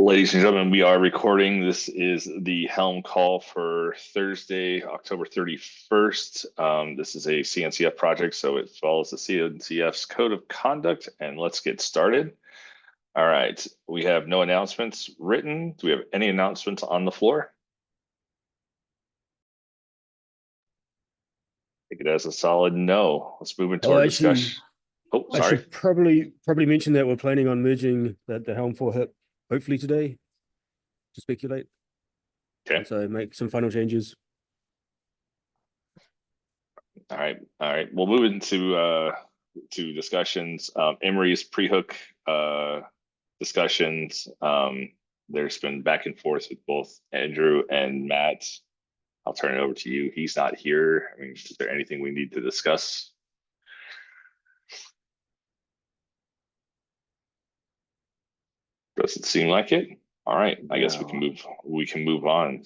Ladies and gentlemen, we are recording. This is the Helm call for Thursday, October 31st. This is a CNCF project, so it follows the CNCF's code of conduct, and let's get started. All right, we have no announcements written. Do we have any announcements on the floor? Take it as a solid no. Let's move into our discussion. Oh, I sorry. should probably mention that we're planning on merging the Helm 4 hip hopefully today to speculate. Okay. So make some final changes. All right. We'll move into to discussions. Emery's pre-hook discussions. There's been back and forth with both Andrew and Matt. I'll turn it over to you. He's not here. I mean, is there anything we need to discuss? Doesn't seem like it. All right. I guess we can move on.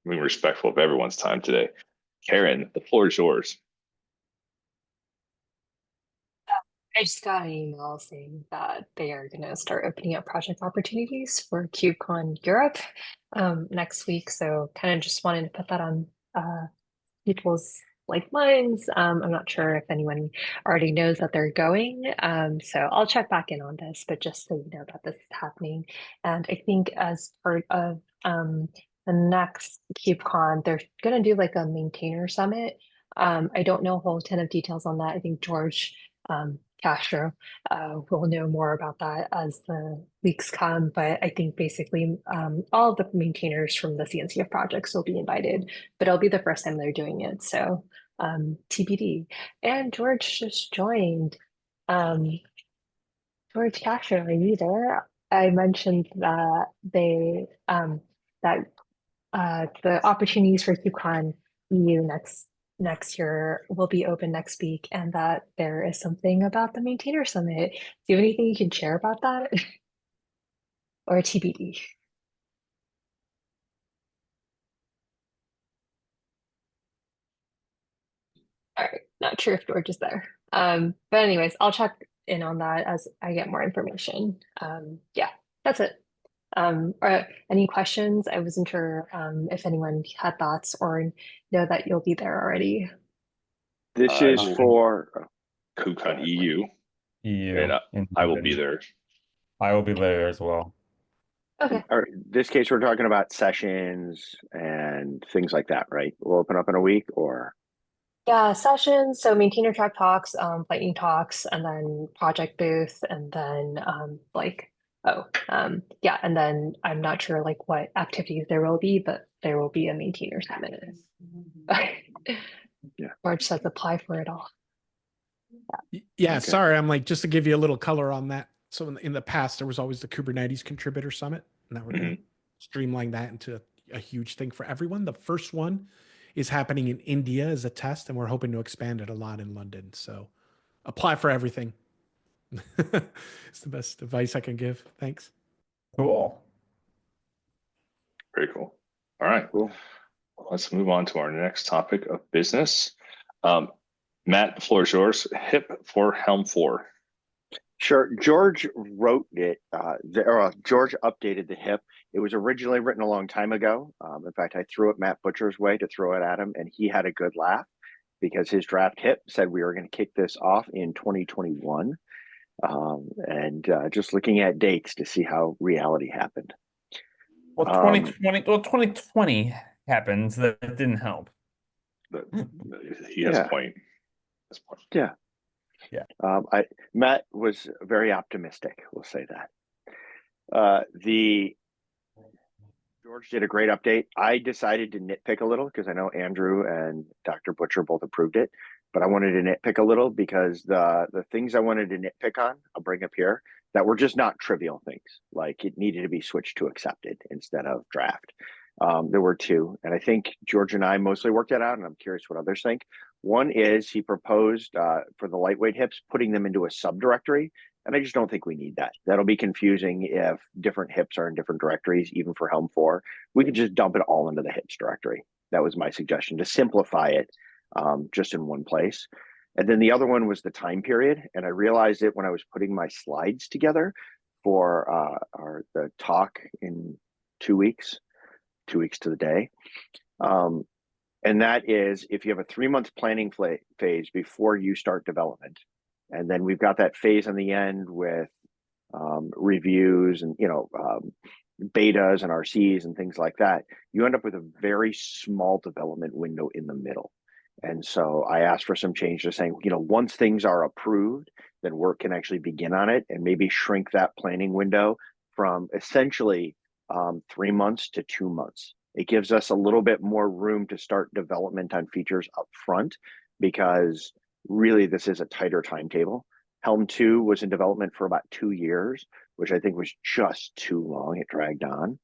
Being respectful of everyone's time today. Karen, the floor is yours. I just got an email saying that they are going to start opening up project opportunities for KubeCon Europe next week. So kind of just wanted to put that on people's minds. I'm not sure if anyone already knows that they're going. So I'll check back in on this, but just so you know that this is happening. And I think as part of the next KubeCon, they're going to do like a maintainer summit. I don't know a whole ton of details on that. I think George Castro will know more about that as the weeks come, but I think basically all of the maintainers from the CNCF projects will be invited, but it'll be the first time they're doing it, so TBD. And George just joined. George Castro, are you there? I mentioned that the opportunities for KubeCon EU next year will be open next week, and that there is something about the Maintainer Summit. Do you have anything you can share about that? Or TBD? All right, not sure if George is there. But anyways, I'll check in on that as I get more information. Yeah, that's it. Any questions? I wasn't sure if anyone had thoughts or know that you'll be there already. This is for KubeCon EU. EU. And I will be there. I will be there as well. Okay. In this case, we're talking about sessions and things like that, right? We'll open up in a week, or? Yeah, sessions. So maintainer track talks, lightning talks, and then project booth, and then yeah, and then I'm not sure what activities there will be, but there will be a maintainer summit. Yeah. George says apply for it all. Yeah, okay. Sorry, I'm just to give you a little color on that. So in the past, there was always the Kubernetes Contributor Summit, and now we're going to streamline that into a huge thing for everyone. The first one is happening in India as a test, and we're hoping to expand it a lot in London. So apply for everything. It's the best advice I can give. Thanks. Cool. Very cool. All right. Cool. Let's move on to our next topic of business. Matt, the floor is yours. HIP for Helm 4. Sure. George wrote it. George updated the HIP. It was originally written a long time ago. In fact, I threw it Matt Butcher's way to throw it at him, and he had a good laugh because his draft HIP said we were going to kick this off in 2021. Just looking at dates to see how reality happened. Well, 2020 happens. That didn't help. He has a point. Yeah. Yeah. Matt was very optimistic. We'll say that. George did a great update. I decided to nitpick a little because I know Andrew and Dr. Butcher both approved it, but I wanted to nitpick a little because the things I wanted to nitpick on, I'll bring up here, that were just not trivial things. Like it needed to be switched to accepted instead of draft. There were two, and I think George and I mostly worked that out, and I'm curious what others think. One is he proposed for the lightweight hips, putting them into a subdirectory, and I just don't think we need that. That'll be confusing if different hips are in different directories, even for Helm 4. We could just dump it all into the hips directory. That was my suggestion, to simplify it just in one place. And then the other one was the time period, and I realized it when I was putting my slides together. for the talk in 2 weeks, 2 weeks to the day. And that is if you have a 3-month planning phase before you start development, and then we've got that phase on the end with reviews and betas and RCs and things like that, you end up with a very small development window in the middle. And so I asked for some change to saying, once things are approved, then work can actually begin on it, and maybe shrink that planning window from essentially 3 months to 2 months. It gives us a little bit more room to start development on features up front, because really this is a tighter timetable. Helm 2 was in development for about 2 years, which I think was just too long. It dragged on.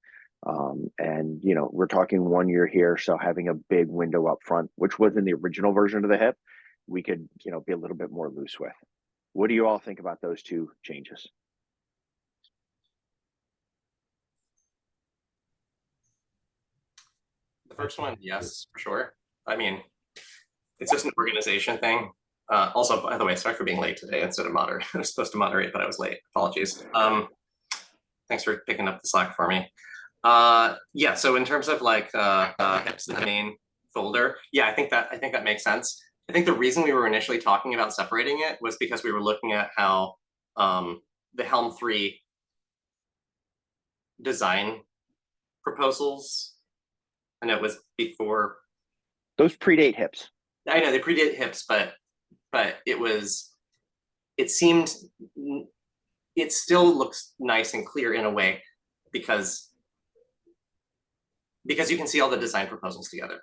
And we're talking 1 year here, so having a big window up front, which was in the original version of the HIP, we could be a little bit more loose with. What do you all think about those two changes? The first one, yes, for sure. I mean, it's just an organization thing. Also, by the way, sorry for being late today instead of moderate. I was supposed to moderate, but I was late. Apologies. Thanks for picking up the slack for me. Yeah, so in terms of like HIPs in the main folder, yeah, I think that makes sense. I think the reason we were initially talking about separating it was because we were looking at how the Helm 3 design proposals, and it was before. Those predate HIPs. I know they predate HIPs, but it still looks nice and clear in a way because you can see all the design proposals together.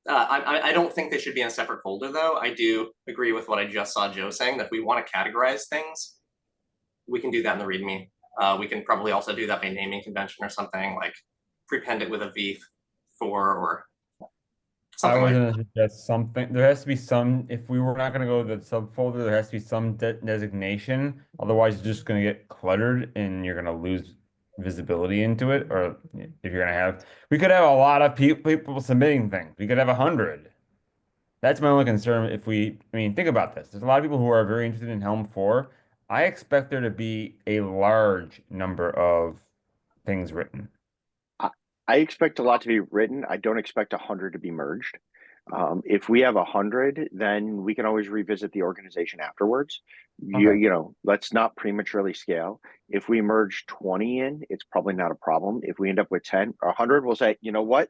I don't think they should be in a separate folder though. I do agree with what I just saw Joe saying, that if we want to categorize things, we can do that in the README. We can probably also do that by naming convention or something, like prepend it with a V4 or something. I was gonna suggest something. There has to be some. If we were not gonna go to the subfolder, there has to be some designation. Otherwise, you're just gonna get cluttered and you're gonna lose visibility into it. Or if you're gonna have, we could have a lot of people submitting things. We could have 100. That's my only concern. Think about this. There's a lot of people who are very interested in Helm 4. I expect there to be a large number of things written. I expect a lot to be written. I don't expect 100 to be merged. If we have 100, then we can always revisit the organization afterwards. Okay. Let's not prematurely scale. If we merge 20 in, it's probably not a problem. If we end up with 10 or 100, we'll say, you know what?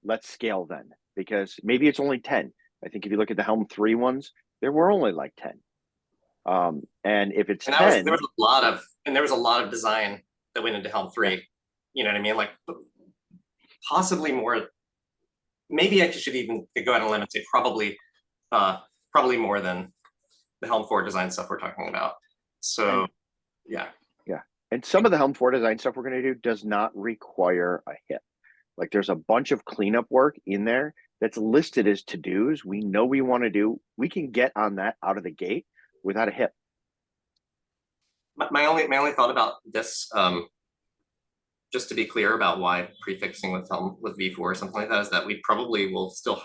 Let's scale then, because maybe it's only 10. I think if you look at the Helm 3 ones, there were only like 10. And if it's 10, there was a lot of design that went into Helm 3. You know what I mean? Like possibly more. Maybe I should even go out on a limb and say probably more than the Helm 4 design stuff we're talking about. So yeah. And some of the Helm 4 design stuff we're going to do does not require a HIP. Like there's a bunch of cleanup work in there that's listed as to-dos we know we want to do. We can get on that out of the gate without a HIP. My only thought about this, just to be clear about why prefixing with Helm with V4 or something like that, is that we probably will still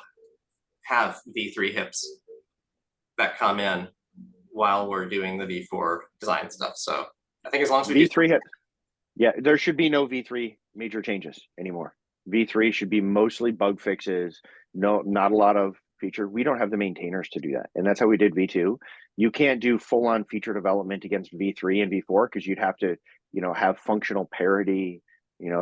have V3 HIPs that come in while we're doing the V4 design stuff. So I think as long as we V3 HIP, yeah, there should be no V3 major changes anymore. V3 should be mostly bug fixes. No, not a lot of feature. We don't have the maintainers to do that, and that's how we did V2. You can't do full-on feature development against V3 and V4 because you'd have to, have functional parity.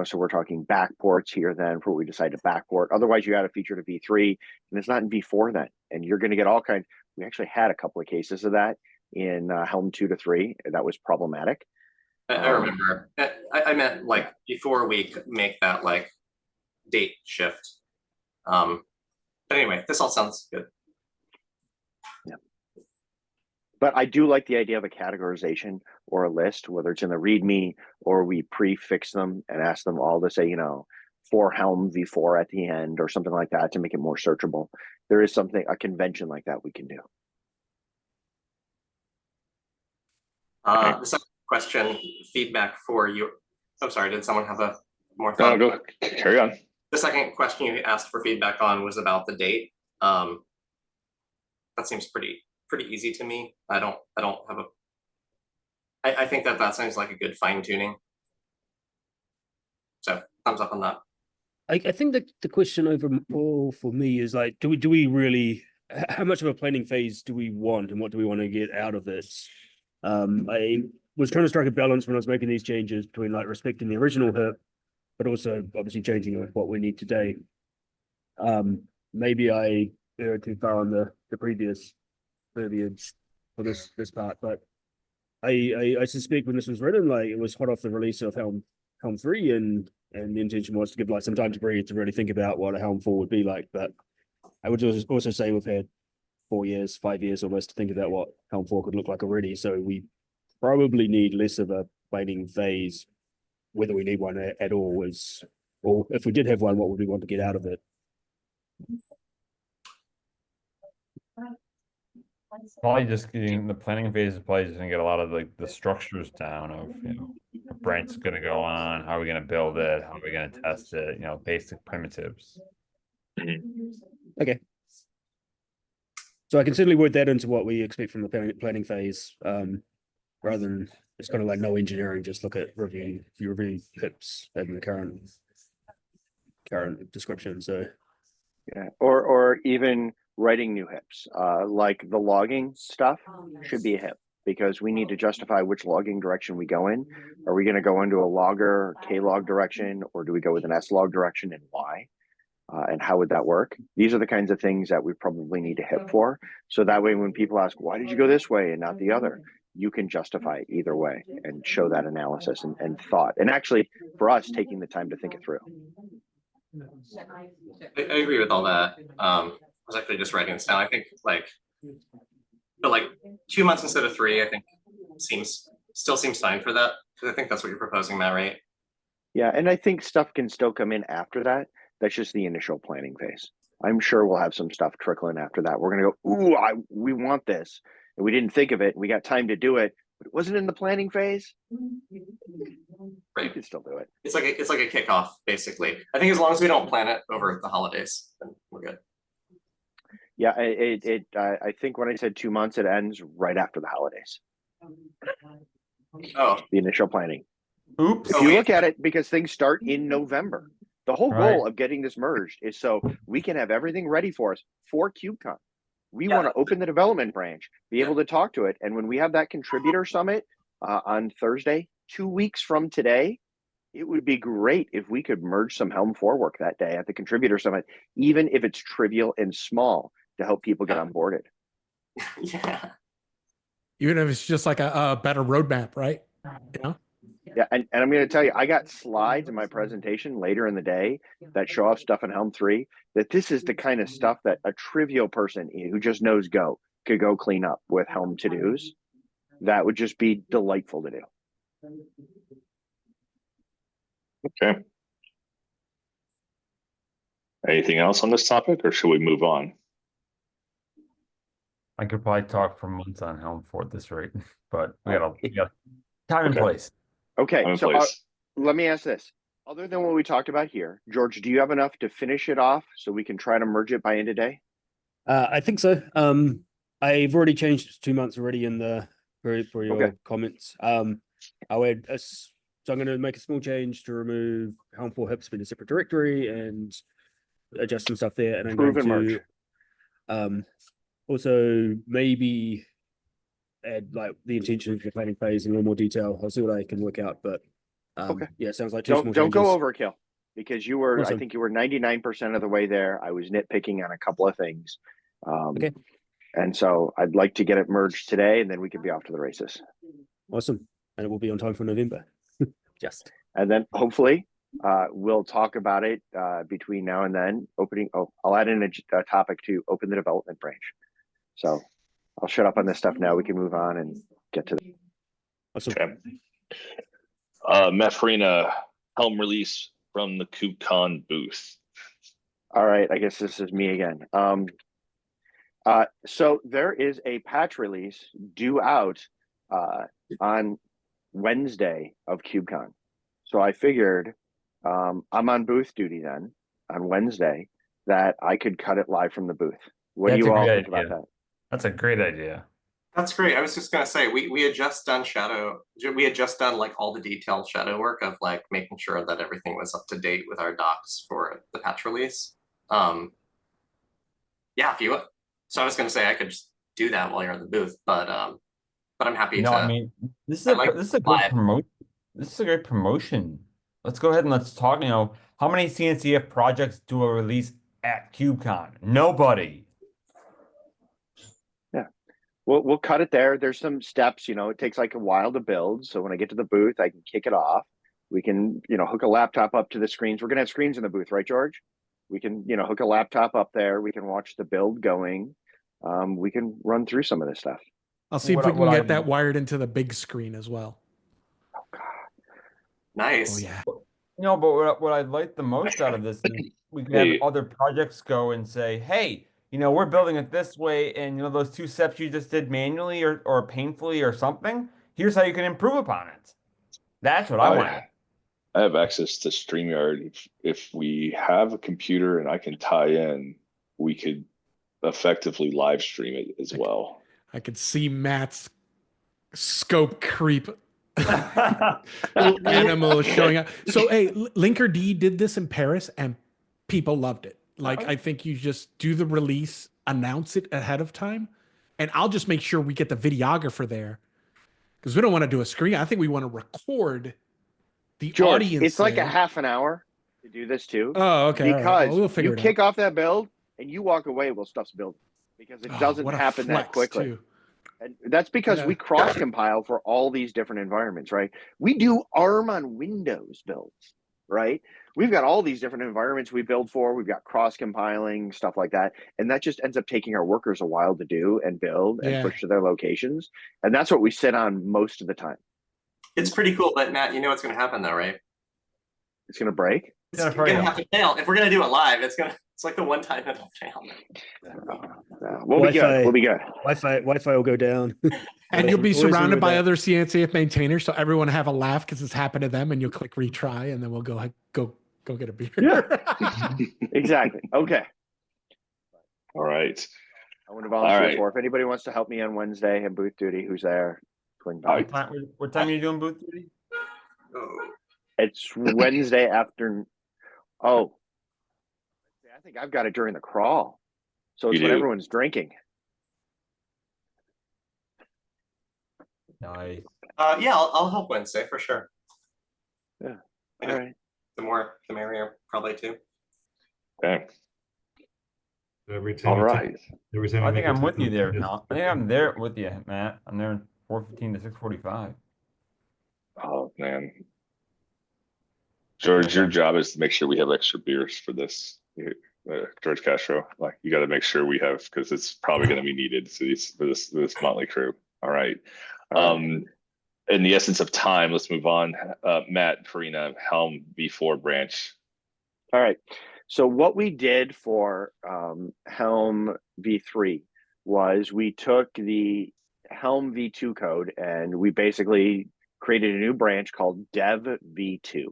So we're talking backports here then for what we decide to backport. Otherwise, you add a feature to V3 and it's not in V4 then, and you're going to get all kinds. We actually had a couple of cases of that in Helm 2 to 3. That was problematic. I remember. I meant like before we make that like date shift. But anyway, this all sounds good. Yeah. But I do like the idea of a categorization or a list, whether it's in the README or we prefix them and ask them all to say, for Helm V4 at the end or something like that to make it more searchable. There is a convention like that we can do. The second question, feedback for you. I'm sorry, did someone have a more thought? No, go carry on. The second question you asked for feedback on was about the date. That seems pretty easy to me. I don't have a I think that sounds like a good fine tuning. So thumbs up on that. I think that the question overall for me is like, do we really, how much of a planning phase do we want, and what do we want to get out of this? I was trying to strike a balance when I was making these changes between like respecting the original HIP, but also obviously changing what we need today. Maybe I erred too far on the previous verbiage for this part, but I suspect when this was written, like it was hot off the release of Helm 3, and the intention was to give like some time to breathe to really think about what a Helm 4 would be like. But I would also say we've had 4 years, 5 years almost to think about what Helm 4 could look like already. So we probably need less of a planning phase, whether we need one at all is, or if we did have one, what would we want to get out of it? Probably just getting the planning phase is probably just gonna get a lot of like the structures down of, you know, a branch is gonna go on, how are we gonna build it, how are we gonna test it, you know, basic primitives. Okay. So I can certainly word that into what we expect from the planning phase, rather than it's kind of like no engineering, just look at review HIPs and the current description. So Yeah, or even writing new HIPs, like the logging stuff should be a HIP, because we need to justify which logging direction we go in. Are we going to go into a logger K-log direction, or do we go with an S-log direction, and why? And how would that work? These are the kinds of things that we probably need a HIP for. So that way, when people ask, why did you go this way and not the other? You can justify it either way and show that analysis and thought. And actually, for us, taking the time to think it through. I agree with all that. I was actually just writing this down. I think like 2 months instead of 3, I think still seems fine for that. Because I think that's what you're proposing, Matt, right? Yeah, and I think stuff can still come in after that. That's just the initial planning phase. I'm sure we'll have some stuff trickling after that. We're gonna go, ooh, we want this, and we didn't think of it. We got time to do it, but it wasn't in the planning phase. We Right. can still do it. It's like a kickoff, basically. I think as long as we don't plan it over the holidays, then we're good. Yeah, I think when I said 2 months, it ends right after the holidays. Oh, The initial planning. Oops. If you look at it, because things start in November. The whole Right. goal of getting this merged is so we can have everything ready for us for KubeCon. We Yeah. want to open the development branch, be Yeah. able to talk to it. And when we have that contributor summit on Thursday, 2 weeks from today, it would be great if we could merge some Helm 4 work that day at the contributor summit, even if it's trivial and small, to help people get onboarded. yeah. Even if it's just like a better roadmap, right? You know? Yeah, and I'm going to tell you, I got slides in my presentation later in the day that show off stuff in Helm 3, that this is the kind of stuff that a trivial person who just knows Go could go clean up with Helm to-dos. That would just be delightful to do. Okay. Anything else on this topic, or should we move on? I could probably talk for months on Helm 4 at this rate, but we got time and Okay. place. Okay, I'm in so place. let me ask this. Other than what we talked about here, George, do you have enough to finish it off so we can try to merge it by end of day? I think so. I've already changed 2 months already in the for your Okay. comments. I'll add so I'm going to make a small change to remove Helm 4 HIPs in a separate directory and adjust some stuff there. And I'm Prove going and to merge. also maybe add like the intention of the planning phase in a little more detail. I'll see what I can work out, but Okay. yeah, it sounds like two small Don't go changes. overkill, because you were, I Awesome. think you were 99% of the way there. I was nitpicking on a couple of things. Okay. And so I'd like to get it merged today, and then we can be off to the races. Awesome. And it will be on time for November. Just. And then hopefully we'll talk about it between now and then. I'll add in a topic to open the development branch. So I'll shut up on this stuff now. We can move on and get to the Awesome. Okay. Matt Farina, Helm release from the KubeCon booth. All right, I guess this is me again. So there is a patch release due out on Wednesday of KubeCon. So I figured I'm on booth duty then on Wednesday, that I could cut it live from the booth. What do That's you a all great think about idea. that? That's a great idea. That's great. I was just gonna say we had just done like all the detailed shadow work of like making sure that everything was up to date with our docs for the patch release. Yeah, if you so I was gonna say I could just do that while you're in the booth, but I'm happy No, to. I mean, this is I like this is a good live. promotion. This is a great promotion. Let's go ahead and let's talk. How many CNCF projects do a release at KubeCon? Nobody. Yeah. We'll cut it there. There's some steps, it takes like a while to build. So when I get to the booth, I can kick it off. We can, hook a laptop up to the screens. We're gonna have screens in the booth, right, George? We can, hook a laptop up there. We can watch the build going. We can run through some of this stuff. I'll see if we can get that wired into the big screen as well. Oh God. Nice. Oh yeah. But what I like the most out of this is we can have other projects go and say, hey, we're building it this way, and those 2 steps you just did manually or painfully or something, here's how you can improve upon it. That's what I want. I have access to StreamYard. If we have a computer and I can tie in, we could effectively live stream it as well. I could see Matt's scope creep. Little animal showing up. So, hey, Linker D did this in Paris and people loved it. Like, I think you just do the release, announce it ahead of time, and I'll just make sure we get the videographer there because we don't want to do a screen. I think we want to record the George, audience. it's like a half an hour to do this too. Oh, okay. Because right. Well, we'll you kick off that build and you walk away while stuff's building because it doesn't happen that quickly. Too. And that's because we cross compile for all these different environments, right? We do ARM on Windows builds, right? We've got all these different environments we build for. We've got cross compiling, stuff like that. And that just ends up taking our workers a while to do and build and push to their locations. And that's what we sit on most of the time. It's pretty cool, but Matt, you know what's going to happen though, right? It's going to break. It's going to have to fail. If we're going to do it live, it's like the one time it'll fail. We'll be good. We'll be good. Wi-Fi will go down. And you'll be surrounded by other CNCF maintainers, so everyone will have a laugh because it's happened to them, and you'll click retry, and then we'll go get a beer. Yeah. Exactly. Okay. All right. I want to volunteer for if anybody wants to help me on Wednesday in booth duty. Who's there? What time are you doing booth duty? It's Wednesday afternoon. Oh, I think I've got it during the crawl. So it's when everyone's drinking. Nice. Yeah, I'll help Wednesday for sure. Yeah. All right. The more, the merrier, probably too. Okay. All right. I think I'm with you there. No, I think I'm there with you, Matt. I'm there 4:15 to 6:45. Oh man, George, your job is to make sure we have extra beers for this. George Castro, like you got to make sure we have because it's probably going to be needed for this motley crew. All right. In the essence of time, let's move on. Matt, Farina, Helm V4 branch. All right. So what we did for Helm V3 was we took the Helm V2 code and we basically created a new branch called Dev V2.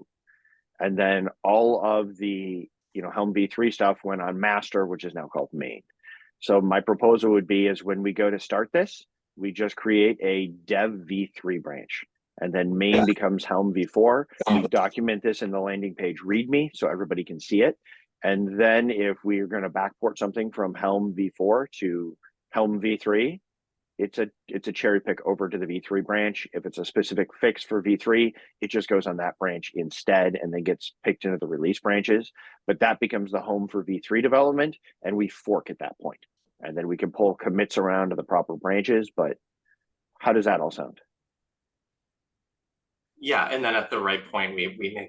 And then all of the Helm V3 stuff went on master, which is now called main. So my proposal would be is when we go to start this, we just create a Dev V3 branch. And then main becomes Helm V4. We document this in the landing page README so everybody can see it. And then if we're going to backport something from Helm V4 to Helm V3, it's a cherry pick over to the V3 branch. If it's a specific fix for V3, it just goes on that branch instead and then gets picked into the release branches. But that becomes the home for V3 development, and we fork at that point. And then we can pull commits around to the proper branches. But how does that all sound? Yeah, and then at the right point, we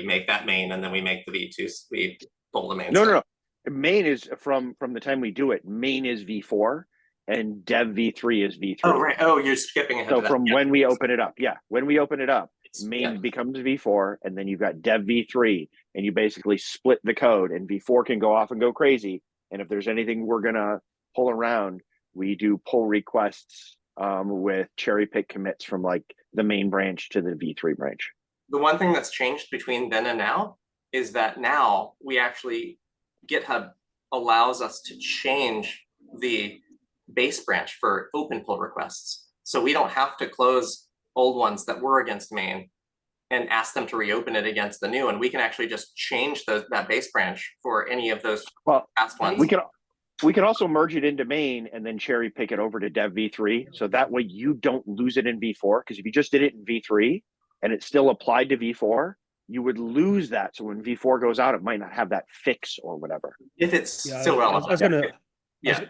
make that main, and then we make the V2. We pull the main. No. Main is from the time we do it. Main is V4. And Dev V3 is V3. Oh, right. Oh, you're skipping ahead. So from when we open it up, when we open it up, main becomes V4, and then you've got Dev V3, and you basically split the code, and V4 can go off and go crazy. And if there's anything we're gonna pull around, we do pull requests with cherry pick commits from like the main branch to the V3 branch. The one thing that's changed between then and now is that now we actually GitHub allows us to change the base branch for open pull requests. So we don't have to close old ones that were against main and ask them to reopen it against the new. And we can actually just change that base branch for any of those past ones. We could also merge it into main and then cherry pick it over to dev v3. So that way you don't lose it in v4. Because if you just did it in v3 and it still applied to v4, you would lose that. So when v4 goes out, it might not have that fix or whatever. If it's still relevant. I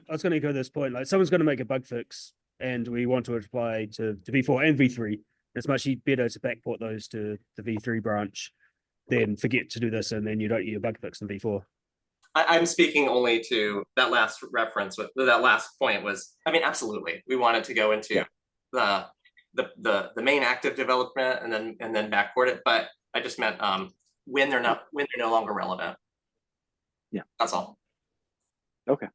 was going to go this point. Like, someone's going to make a bug fix, and we want to apply to v4 and v3. It's much better to backport those to the v3 branch than forget to do this, and then you don't get your bug fix in v4. I'm speaking only to that last reference. That last point was, I mean, absolutely, we wanted to go into the main active development and then backport it, but I just meant when they're no longer relevant. Yeah, that's all. Okay.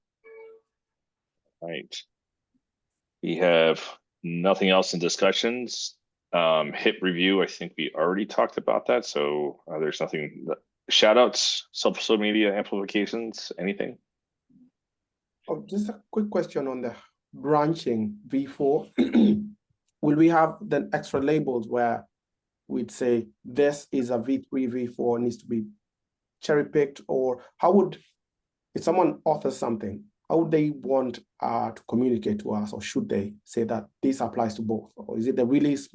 Right. We have nothing else in discussions. Hit review, I think we already talked about that, so there's nothing. Shout outs, social media amplifications, anything? Oh, just a quick question on the branching v4. Will we have the extra labels where we'd say this is a v3, v4 needs to be cherry picked, or how would, if someone authors something, how would they want to communicate to us, or should they say that this applies to both, or is it the release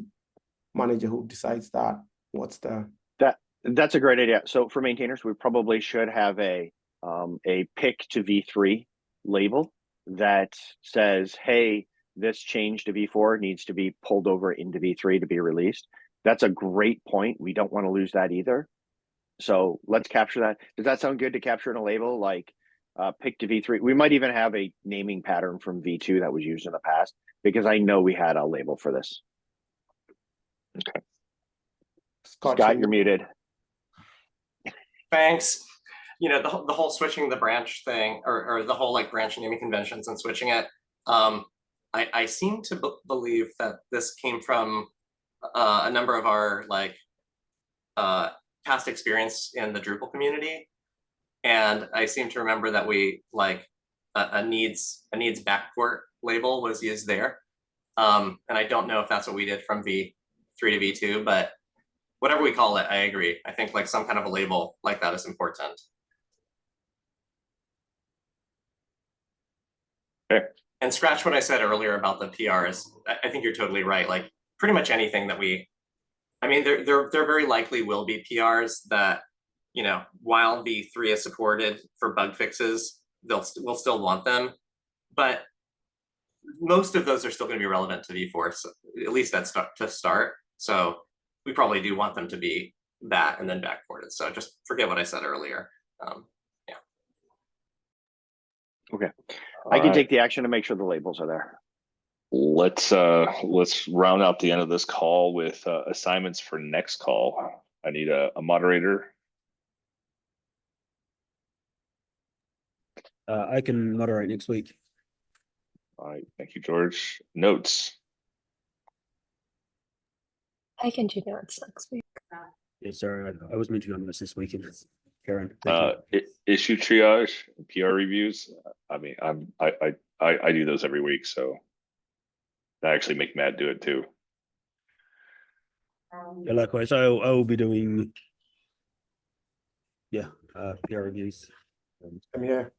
manager who decides that? What's the That's a great idea. So for maintainers, we probably should have a pick to v3 label that says, hey, this change to v4 needs to be pulled over into v3 to be released. That's a great point. We don't want to lose that either. So let's capture that. Does that sound good to capture in a label, like pick to v3? We might even have a naming pattern from v2 that was used in the past, because I know we had a label for this. Okay. Scott, you're muted. Thanks. You know, the whole switching the branch thing, or the whole like branch naming conventions and switching it. I seem to believe that this came from a number of our like past experience in the Drupal community, and I seem to remember that we like a needs backport label was used there, and I don't know if that's what we did from v3 to v2, but whatever we call it, I agree. I think like some kind of a label like that is important. Okay. And scratch what I said earlier about the PRs. I think you're totally right. Like pretty much anything that I mean, there very likely will be PRs that, you know, while v3 is supported for bug fixes, we'll still want them. But most of those are still going to be relevant to v4, so at least that's to start. So we probably do want them to be that and then backported. So just forget what I said earlier. Yeah. Okay. I can take the action to make sure the labels are there. Let's round out the end of this call with assignments for next call. I need a moderator. I can moderate next week. All right, thank you, George. Notes. I can do notes next week. Yeah, sorry, I was meant to be on this weekend. Karen, Issue triage, PR reviews. I mean, I do those every week, so I actually make Matt do it too. Yeah, likewise, I will be doing PR reviews. I'm here.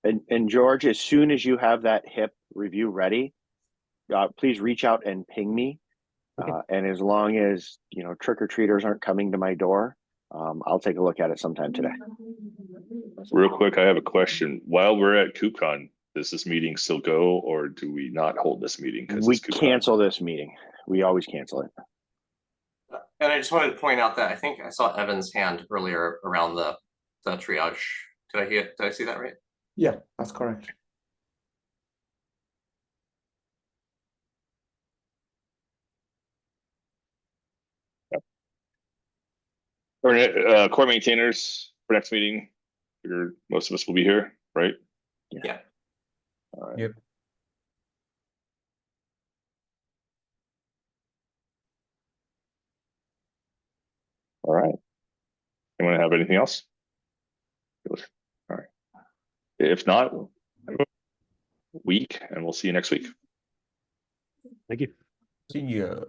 And George, as soon as you have that HIP review ready, please reach out and ping me. And as long as, you know, trick-or-treaters aren't coming to my door, I'll take a look at it sometime today. Real quick, I have a question. While we're at KubeCon, does this meeting still go, or do we not hold this meeting? We cancel this meeting. We always cancel it. And I just wanted to point out that I think I saw Evan's hand earlier around the triage. Did I see that right? Yeah, that's correct. Core maintainers for next meeting. Most of us will be here, right? Yeah. All right. Yep. All right. Anyone have anything else? All right. If not, week, and we'll see you next week. Thank you. See ya.